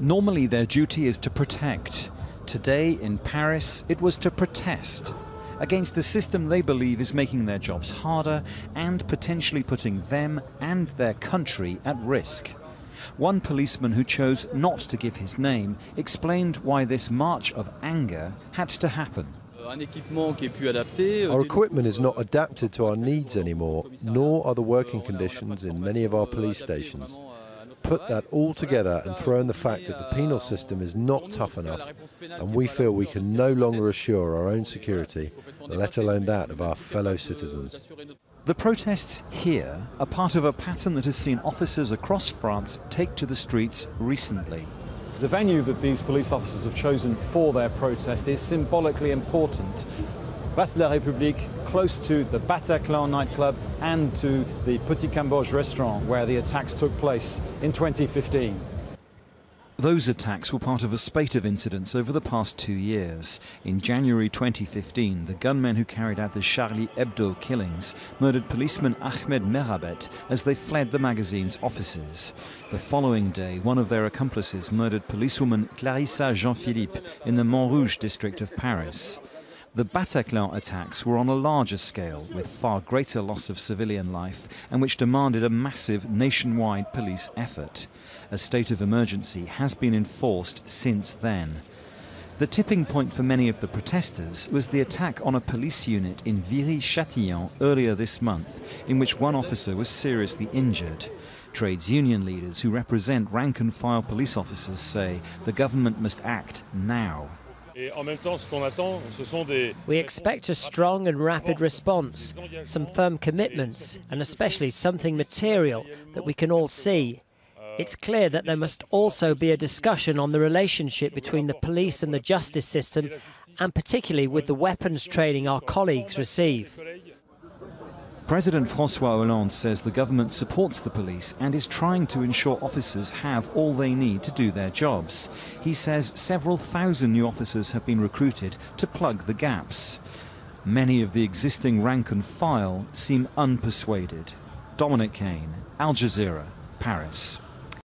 Normally their duty is to protect. Today in Paris it was to protest against a system they believe is making their jobs harder and potentially putting them and their country at risk. One policeman who chose not to give his name explained why this march of anger had to happen. Our equipment is not adapted to our needs anymore, nor are the working conditions in many of our police stations. Put that all together and throw in the fact that the penal system is not tough enough, and we feel we can no longer assure our own security, let alone that of our fellow citizens. The protests here are part of a pattern that has seen officers across France take to the streets recently. The venue that these police officers have chosen for their protest is symbolically important. Place de la République, close to the Bataclan nightclub and to the Petit Cambodge restaurant where the attacks took place in 2015. Those attacks were part of a spate of incidents over the past 2 years. In January 2015, the gunmen who carried out the Charlie Hebdo killings murdered policeman Ahmed Merabet as they fled the magazine's offices. The following day, one of their accomplices murdered policewoman Clarissa Jean-Philippe in the Montrouge district of Paris. The Bataclan attacks were on a larger scale, with far greater loss of civilian life, and which demanded a massive nationwide police effort. A state of emergency has been enforced since then. The tipping point for many of the protesters was the attack on a police unit in Viry-Châtillon earlier this month, in which one officer was seriously injured. Trades union leaders who represent rank-and-file police officers say the government must act now. We expect a strong and rapid response, some firm commitments, and especially something material that we can all see. It's clear that there must also be a discussion on the relationship between the police and the justice system, and particularly with the weapons training our colleagues receive. President François Hollande says the government supports the police and is trying to ensure officers have all they need to do their jobs. He says several thousand new officers have been recruited to plug the gaps. Many of the existing rank and file seem unpersuaded. Dominic Kane, Al Jazeera, Paris.